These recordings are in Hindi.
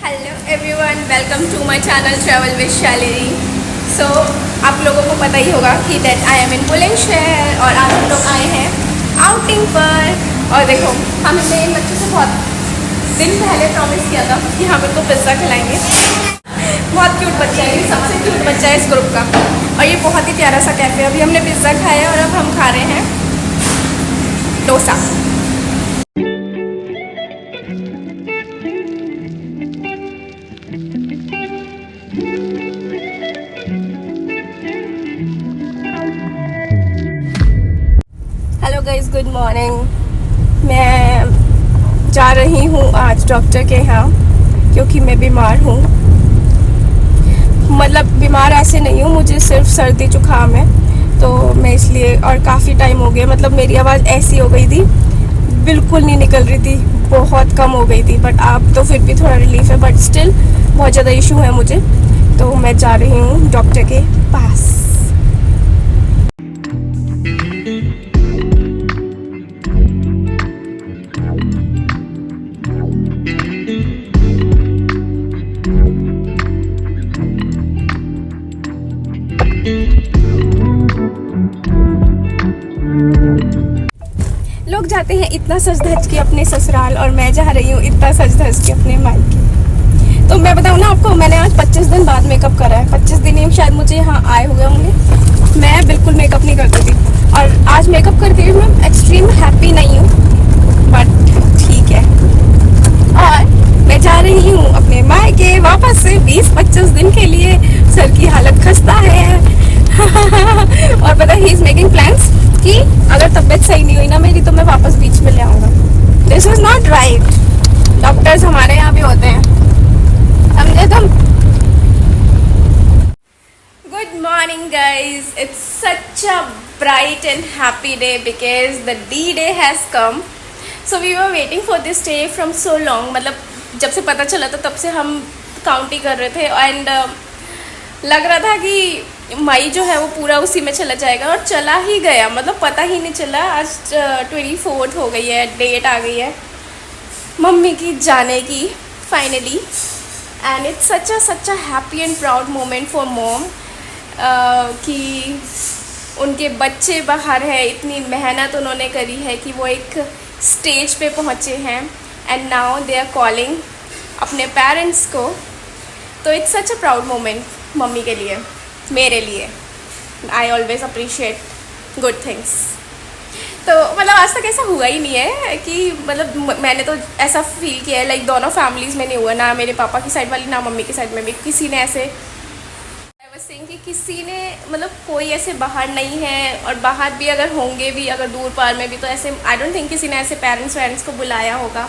Hello everyone, welcome to my channel travel with Shailri. So आप लोगों को पता ही होगा कि that I am in Bulandshahr और आज हम लोग आए हैं आउटिंग पर। और देखो, हमने इन बच्चों से बहुत दिन पहले प्रॉमिस किया था कि हम इनको पिज़्ज़ा खिलाएंगे। बहुत क्यूट बच्चा है, ये सबसे क्यूट बच्चा है इस ग्रुप का। और ये बहुत ही प्यारा सा कैफ़े। अभी हमने पिज़्ज़ा खाया और अब हम खा रहे हैं dosa. Hello guys, good morning. मैं जा रही हूँ आज डॉक्टर के यहाँ क्योंकि मैं बीमार हूँ। मतलब बीमार ऐसे नहीं हूँ, मुझे सिर्फ सर्दी जुकाम है, तो मैं इसलिए। और काफ़ी टाइम हो गया, मतलब मेरी आवाज़ ऐसी हो गई थी, बिल्कुल नहीं निकल रही थी, बहुत कम हो गई थी। बट अब तो फिर भी थोड़ा रिलीफ है, बट स्टिल बहुत ज़्यादा इशू है मुझे। तो मैं जा रही हूँ डॉक्टर के पास। लोग जाते हैं इतना सज धज के अपने ससुराल, और मैं जा रही हूँ इतना सज धज के अपने मायके। तो मैं बताऊँ ना आपको, मैंने आज 25 दिन बाद मेकअप करा है। 25 दिन ही शायद मुझे यहाँ आए हुए होंगे। मैं बिल्कुल मेकअप नहीं करती थी, और आज मेकअप करके मैं एक्सट्रीम हैप्पी नहीं हूँ, बट ठीक है। और मैं जा रही हूँ अपने मायके वापस से 20-25 दिन के लिए। सर की हालत खस्ता है। और पता है, ही इज मेकिंग प्लान्स कि अगर तबीयत सही नहीं हुई ना मेरी, तो मैं वापस बीच में ले आऊँगा। This is not right. Doctors हमारे यहाँ भी होते हैं, समझे तुम? Good morning guys, it's such a bright and happy day because the D-Day has come. So we were waiting for this day from so long. मतलब जब से पता चला था तब से हम काउंट ही कर रहे थे। एंड लग रहा था कि मई जो है वो पूरा उसी में चला जाएगा, और चला ही गया। मतलब पता ही नहीं चला। आज 24 हो गई है, डेट आ गई है मम्मी की जाने की finally. And it's such a happy and proud moment for mom कि उनके बच्चे बाहर है। इतनी मेहनत उन्होंने करी है कि वो एक स्टेज पे पहुँचे हैं, and now they are calling अपने पेरेंट्स को। तो it's such a proud moment मम्मी के लिए, मेरे लिए। I always appreciate good things. तो मतलब आज तक ऐसा हुआ ही नहीं है कि, मतलब मैंने तो ऐसा फील किया है लाइक दोनों फैमिलीज़ में नहीं हुआ, ना मेरे पापा की साइड वाली ना मम्मी की साइड में भी किसी ने ऐसे, आई वाज सेइंग कि किसी ने, मतलब कोई ऐसे बाहर नहीं है। और बाहर भी अगर होंगे भी, अगर दूर पार में भी, तो ऐसे आई डोंट थिंक किसी ने ऐसे पेरेंट्स को बुलाया होगा,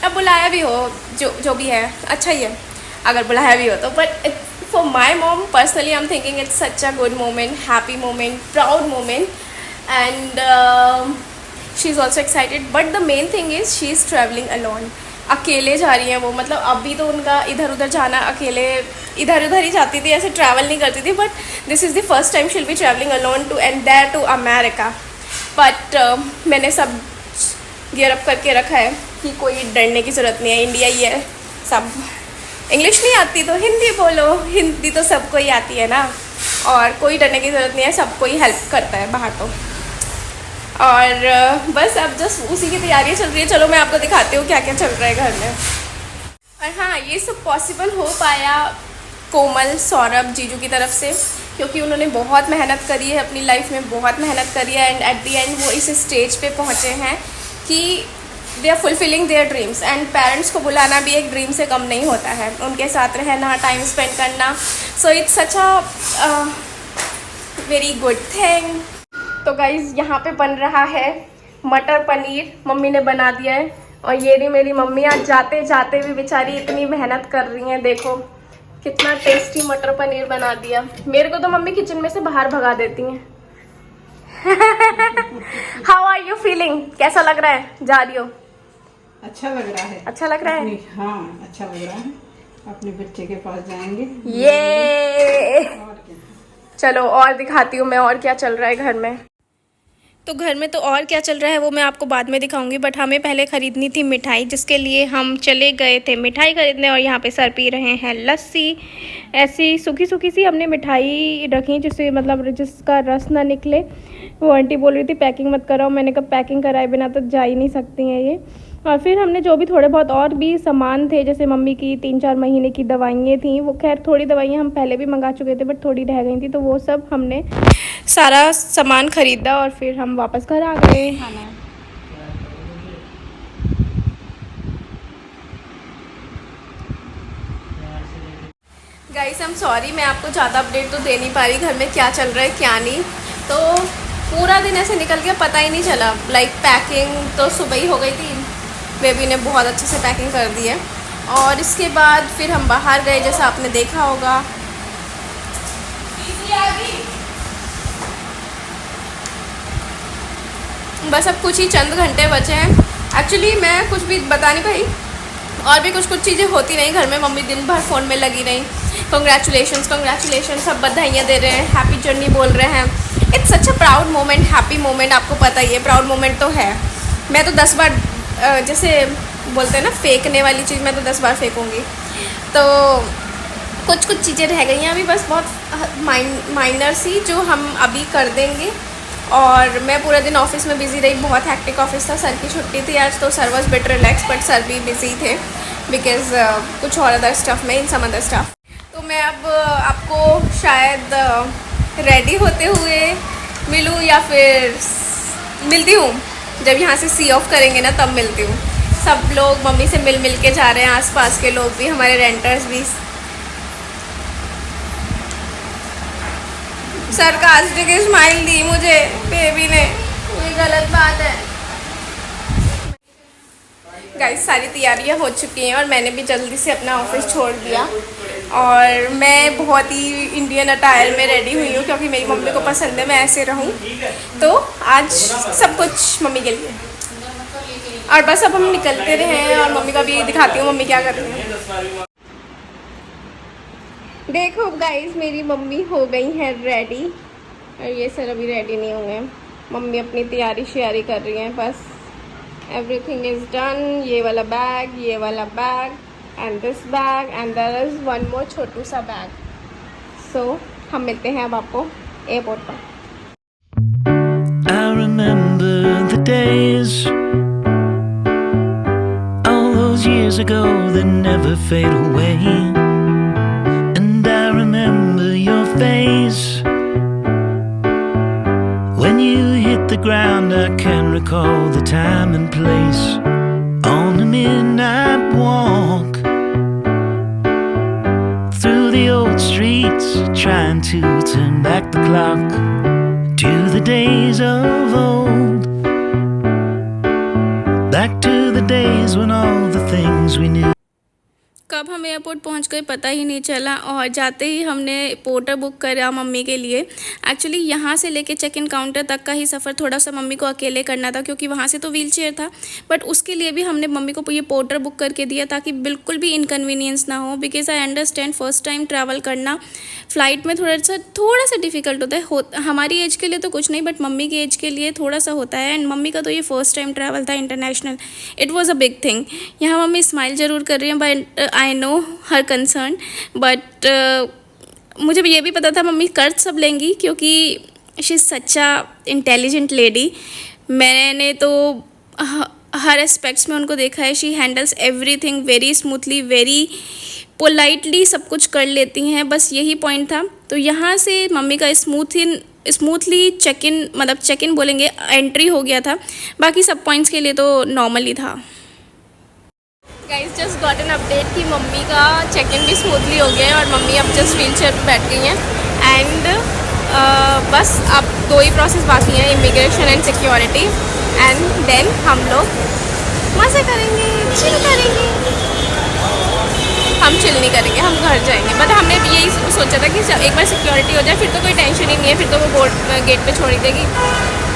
या बुलाया भी हो, जो भी है अच्छा ही है अगर बुलाया भी हो तो। But for my mom personally, I'm thinking it's such a good moment, happy moment, proud moment, and she's also excited. But the main thing is she is traveling alone. अकेले जा रही हैं वो। मतलब अभी तो उनका इधर उधर जाना, अकेले इधर उधर ही जाती थी, ऐसे ट्रैवल नहीं करती थी। But this is the first time she will be travelling alone too, and there to America. बट मैंने सब गियर अप करके रखा है कि कोई डरने की ज़रूरत नहीं है, इंडिया ही है सब। इंग्लिश नहीं आती तो हिंदी बोलो, हिंदी तो सबको ही आती है ना। और कोई डरने की ज़रूरत नहीं है, सबको ही हेल्प करता है बाहर तो। और बस अब जस्ट उसी की तैयारी चल रही है। चलो मैं आपको दिखाती हूँ क्या क्या चल रहा है घर में। और हाँ, ये सब पॉसिबल हो पाया कोमल, सौरभ, जीजू की तरफ से, क्योंकि उन्होंने बहुत मेहनत करी है अपनी लाइफ में, बहुत मेहनत करी है। एंड एट द एंड वो इस स्टेज पे पहुँचे हैं कि they are fulfilling their dreams. And parents को बुलाना भी एक ड्रीम से कम नहीं होता है, उनके साथ रहना, टाइम स्पेंड करना। So it's such a very good thing. तो गाइज़, यहाँ पे बन रहा है मटर पनीर, मम्मी ने बना दिया है। और ये रही मेरी मम्मी, आज जाते जाते भी बेचारी इतनी मेहनत कर रही हैं। देखो कितना टेस्टी मटर पनीर बना दिया। मेरे को तो मम्मी किचन में से बाहर भगा देती हैं। How are you feeling? कैसा लग रहा है जा रही हो? अच्छा लग रहा है। अच्छा लग रहा है? हाँ, अच्छा लग रहा है। अपने बच्चे के पास जाएंगे। ये और क्या? चलो और दिखाती हूँ मैं और क्या चल रहा है घर में। तो घर में तो और क्या चल रहा है वो मैं आपको बाद में दिखाऊंगी, बट हमें पहले ख़रीदनी थी मिठाई, जिसके लिए हम चले गए थे मिठाई ख़रीदने। और यहाँ पे सर पी रहे हैं लस्सी। ऐसी सूखी सूखी सी हमने मिठाई रखी जिससे मतलब जिसका रस ना निकले। वो आंटी बोल रही थी पैकिंग मत कराओ, मैंने कहा पैकिंग कराए बिना तो जा ही नहीं सकती हैं ये। और फिर हमने जो भी थोड़े बहुत और भी सामान थे, जैसे मम्मी की 3-4 महीने की दवाइयाँ थी, वो खैर थोड़ी दवाइयाँ हम पहले भी मंगा चुके थे बट थोड़ी रह गई थी, तो वो सब हमने सारा सामान ख़रीदा और फिर हम वापस घर आ गए। गाइस आई एम सॉरी, मैं आपको ज़्यादा अपडेट तो दे नहीं पा रही घर में क्या चल रहा है क्या नहीं। तो पूरा दिन ऐसे निकल गया पता ही नहीं चला। लाइक पैकिंग तो सुबह ही हो गई थी, बेबी ने बहुत अच्छे से पैकिंग कर दी है। और इसके बाद फिर हम बाहर गए, जैसा आपने देखा होगा। बस अब कुछ ही चंद घंटे बचे हैं। एक्चुअली मैं कुछ भी बता नहीं पाई, और भी कुछ चीज़ें होती नहीं घर में। मम्मी दिन भर फ़ोन में लगी रही, कंग्रेचुलेशन, सब बधाइयाँ दे रहे हैं, हैप्पी जर्नी बोल रहे हैं। It's such a proud moment, happy moment. आपको पता ही है प्राउड मोमेंट तो है। मैं तो 10 बार जैसे बोलते हैं ना फेंकने वाली चीज़, मैं तो 10 बार फेंकूँगी। तो कुछ चीज़ें रह गई हैं अभी, बस बहुत माइनर सी, जो हम अभी कर देंगे। और मैं पूरा दिन ऑफिस में बिज़ी रही, बहुत हैक्टिक ऑफिस था। सर की छुट्टी थी आज, तो sir was bit relax, but sir भी बिज़ी थे बिकॉज़ कुछ और अदर स्टफ़ में, इन सम अदर स्टफ़। तो मैं अब आपको शायद रेडी होते हुए मिलूँ, या फिर मिलती हूँ जब यहाँ से सी ऑफ करेंगे ना, तब मिलती हूँ। सब लोग मम्मी से मिल के जा रहे हैं, आसपास के लोग भी, हमारे रेंटर्स भी। सरकास्टिक स्माइल दी मुझे बेबी ने, ये गलत बात है। गाइस सारी तैयारियां हो चुकी हैं और मैंने भी जल्दी से अपना ऑफिस छोड़ दिया। और मैं बहुत ही इंडियन अटायर में रेडी हुई हूँ, क्योंकि मेरी मम्मी को पसंद है मैं ऐसे रहूँ। तो आज सब कुछ मम्मी के लिए, और बस अब हम निकलते रहे हैं। और मम्मी का भी दिखाती हूँ मम्मी क्या कर रही है। देखो गाइस मेरी मम्मी हो गई है रेडी, और ये सर अभी रेडी नहीं हुए। मम्मी अपनी तैयारी श्यारी कर रही हैं, बस एवरीथिंग इज़ डन। ये वाला बैग, ये वाला bag, and this bag, and there is one more छोटू सा बैग। सो हम मिलते हैं अब आपको एयरपोर्ट पर। I remember the days, all those years ago that never fade away. Your face when you hit the ground, I can recall the time and place on a midnight walk through the old streets, trying to turn back the clock to the days of old, back to the days when all the things we knew. कब हम एयरपोर्ट पहुंच गए पता ही नहीं चला, और जाते ही हमने पोर्टर बुक करा मम्मी के लिए। एक्चुअली यहाँ से लेके चेक इन काउंटर तक का ही सफ़र थोड़ा सा मम्मी को अकेले करना था, क्योंकि वहाँ से तो व्हील चेयर था, बट उसके लिए भी हमने मम्मी को ये पोर्टर बुक करके दिया ताकि बिल्कुल भी इनकन्वीनियंस ना हो। Because I understand first time travel करना फ़्लाइट में थोड़ा सा डिफ़िकल्ट होता है। हमारी एज के लिए तो कुछ नहीं, बट मम्मी की एज के लिए थोड़ा सा होता है। एंड मम्मी का तो ये फर्स्ट टाइम ट्रैवल था international, it was a big thing. यहाँ मम्मी स्माइल ज़रूर कर रही हैं, but I know her concern, but मुझे ये भी पता था मम्मी कर सब लेंगी, क्योंकि she is such a intelligent lady. मैंने तो हर एस्पेक्ट्स में उनको देखा है, she handles everything very smoothly, very politely, सब कुछ कर लेती हैं। बस यही पॉइंट था। तो यहाँ से मम्मी का स्मूथली चेक इन बोलेंगे, एंट्री हो गया था। बाकी सब पॉइंट्स के लिए तो नॉर्मल ही था। Guys just got an update कि मम्मी का चेक इन भी स्मूथली हो गया है, और मम्मी अब जस्ट व्हील चेयर पर बैठ गई हैं। एंड बस अब 2 ही प्रोसेस बाकी हैं, immigration and security, and then हम लोग मज़े करेंगे, चिल करेंगे। हम चिल नहीं करेंगे, हम घर जाएंगे। बट हमने यही सोचा था कि एक बार सिक्योरिटी हो जाए फिर तो कोई टेंशन ही नहीं है, फिर तो वो गेट पे छोड़ ही देगी।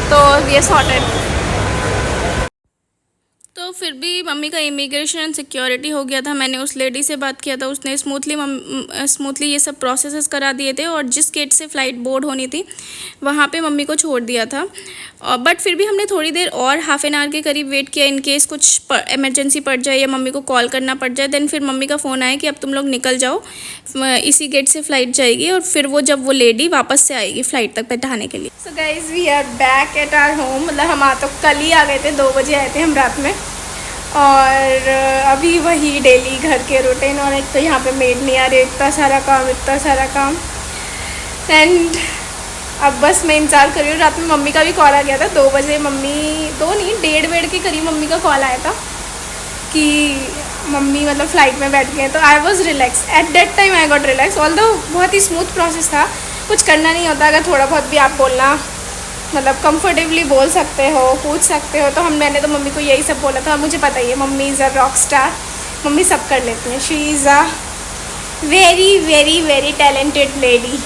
तो ये सॉर्टेड। तो फिर भी मम्मी का इमिग्रेशन एंड सिक्योरिटी हो गया था। मैंने उस लेडी से बात किया था, उसने स्मूथली ये सब प्रोसेसेस करा दिए थे और जिस गेट से फ़्लाइट बोर्ड होनी थी वहाँ पे मम्मी को छोड़ दिया था। बट फिर भी हमने थोड़ी देर और हाफ़ एन आवर के करीब वेट किया, इन केस कुछ इमरजेंसी पड़ जाए या मम्मी को कॉल करना पड़ जाए। देन फिर मम्मी का फ़ोन आया कि अब तुम लोग निकल जाओ, इसी गेट से फ़्लाइट जाएगी और फिर वो जब वो लेडी वापस से आएगी फ़्लाइट तक बैठाने के लिए। So guys we are back at our home. मतलब हम तो कल ही आ गए थे, 2 बजे आए थे हम रात में। और अभी वही डेली घर के रूटीन, और एक तो यहाँ पे मेड नहीं आ रही, इतना सारा काम। एंड अब बस मैं इंतज़ार कर रही हूँ। रात में मम्मी का भी कॉल आ गया था 2 बजे, 1:30 के करीब मम्मी का कॉल आया था कि मम्मी मतलब फ़्लाइट में बैठ गए। तो I was relax at that time, I got relax. Although बहुत ही स्मूथ प्रोसेस था, कुछ करना नहीं होता। अगर थोड़ा बहुत भी आप बोलना मतलब कंफर्टेबली बोल सकते हो, पूछ सकते हो, तो मैंने तो मम्मी को यही सब बोला था। मुझे पता ही है mummy is a rock star, mummy सब कर लेती हैं। She is a very very very talented lady.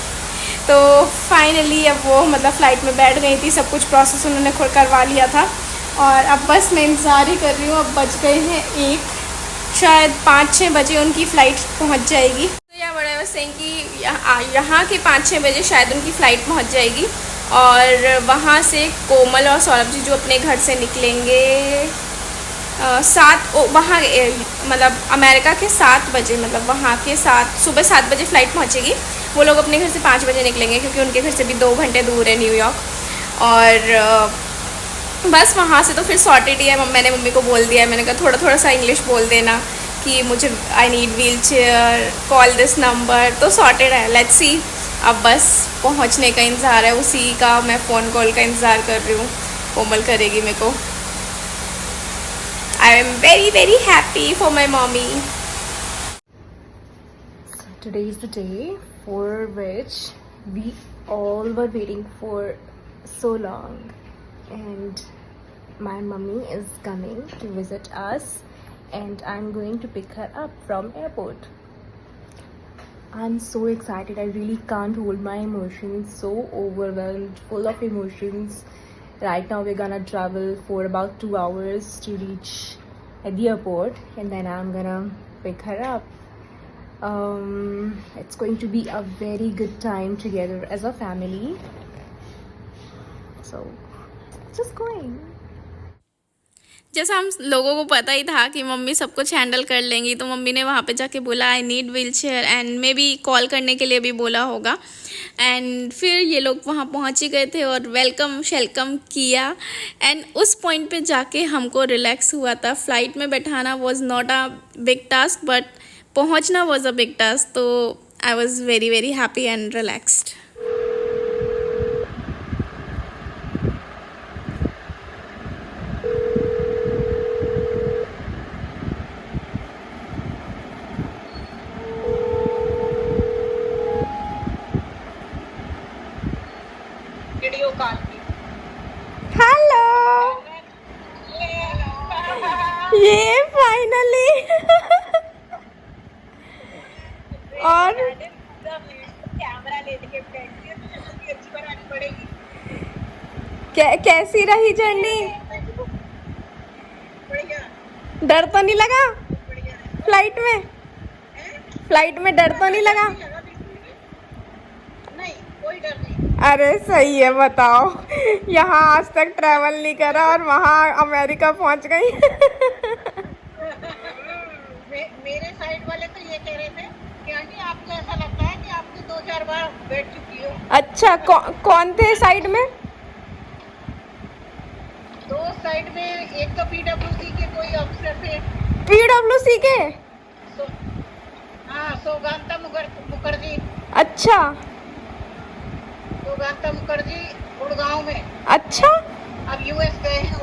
तो फाइनली अब वो मतलब फ़्लाइट में बैठ गई थी, सब कुछ प्रोसेस उन्होंने खुद करवा लिया था और अब बस मैं इंतज़ार ही कर रही हूँ। अब बज गए हैं 1, शायद 5-6 बजे उनकी फ़्लाइट पहुँच जाएगी। तो या बड़ा सें कि यहाँ के 5-6 बजे शायद उनकी फ़्लाइट पहुँच जाएगी और वहाँ से कोमल और सौरभ जी जो अपने घर से निकलेंगे वहाँ मतलब अमेरिका के 7 बजे, मतलब वहाँ के सुबह 7 बजे फ़्लाइट पहुँचेगी। वो लोग अपने घर से 5 बजे निकलेंगे क्योंकि उनके घर से भी 2 घंटे दूर है न्यूयॉर्क। और बस वहाँ से तो फिर सॉर्टेड ही है। मैंने मम्मी को बोल दिया है, मैंने कहा थोड़ा सा इंग्लिश बोल देना कि मुझे I need wheel chair, call this number, तो सॉर्टेड है। लेट्स सी, अब बस पहुंचने का इंतज़ार है, उसी का मैं फ़ोन कॉल का इंतज़ार कर रही हूँ। कोमल करेगी मेरे को। I am very very happy for my mommy. Today is the day for which we all were waiting for so long, and my mummy is coming to visit us and I'm going to pick her up from airport. I'm so excited, I really can't hold my emotions, so overwhelmed, full of emotions. Right now we're gonna travel for about 2 hours to reach at the airport and then I'm gonna pick her up. It's going to be a very good time together as a family, so just going. जैसा हम लोगों को पता ही था कि मम्मी सब कुछ हैंडल कर लेंगी, तो मम्मी ने वहाँ पे जाके बोला I need wheel chair and may be call करने के लिए भी बोला होगा। एंड फिर ये लोग वहाँ पहुँच ही गए थे और वेलकम शेलकम किया एंड उस पॉइंट पे जाके हमको रिलैक्स हुआ था। फ़्लाइट में बैठाना was not a big task but पहुँचना वॉज अ बिग टास्क। तो I was very very happy and relaxed. Hello, ये फाइनली और कैमरा लेके बैठी है तो जल्दी अच्छी बनानी पड़ेगी। कैसी रही जर्नी? बढ़िया डर तो नहीं लगा बढ़िया। फ्लाइट में डर तो नहीं लगा? नहीं, कोई डर नहीं। अरे सही है, बताओ यहाँ आज तक ट्रैवल नहीं करा और वहाँ अमेरिका पहुँच गई। मेरे साइड वाले तो ये कह रहे थे कि आंटी आपको ऐसा लगता है कि आपने 2-4 बार बैठ चुकी हो। अच्छा, कौन थे साइड में? 2 साइड में, एक तो PWC के कोई अफसर थे। PWC के? हाँ, सौगांता मुखर्जी। अच्छा, सौगांता मुखर्जी गुड़गांव में। अच्छा, अब US गए हैं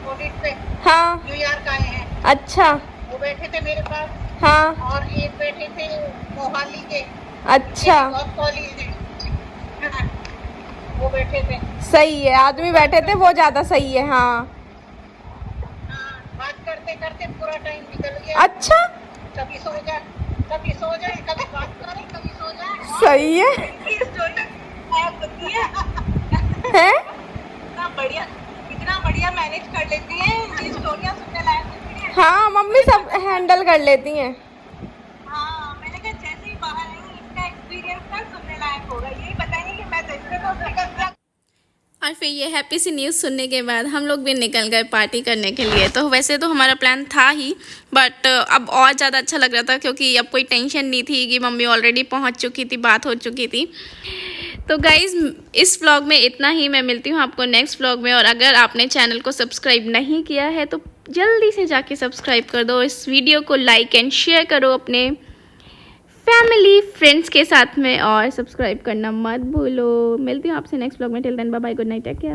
ऑडिट पे। हाँ, न्यूयॉर्क आए हैं। अच्छा, वो बैठे थे मेरे पास। हाँ, और एक बैठे थे मोहाली के। अच्छा, कॉलेज है, वो बैठे थे। सही है, आदमी बैठे थे वो ज़्यादा सही है। हाँ, बात करते करते पूरा टाइम निकल गया। अच्छा, कभी सो जाए, कभी बात करें, कभी सो जाए। सही है। ये स्टोरी आप बताइए। हैं? इतना बढ़िया बढ़िया मैनेज कर लेती हैं, ये स्टोरियाँ सुनने लायक होती हैं। हाँ मम्मी सब हैंडल कर लेती हैं। हाँ, मैंने कहा जैसे ही बाहर आई इनका एक्सपीरियंस ना सुनने लायक होगा, यही बताएंगे कि मैं तो इससे तो निकल। और फिर ये हैप्पी सी न्यूज़ सुनने के बाद हम लोग भी निकल गए पार्टी करने के लिए। तो वैसे तो हमारा प्लान था ही, बट अब और ज़्यादा अच्छा लग रहा था क्योंकि अब कोई टेंशन नहीं थी कि मम्मी ऑलरेडी पहुंच चुकी थी, बात हो चुकी थी। तो गाइज़ इस व्लॉग में इतना ही। मैं मिलती हूँ आपको नेक्स्ट व्लॉग में। और अगर आपने चैनल को सब्सक्राइब नहीं किया है तो जल्दी से जाके सब्सक्राइब कर दो। इस वीडियो को लाइक एंड शेयर करो अपने फैमिली फ्रेंड्स के साथ में, और सब्सक्राइब करना मत भूलो। मिलती हूँ आपसे नेक्स्ट व्लॉग में। Till then bye bye, good night, take care.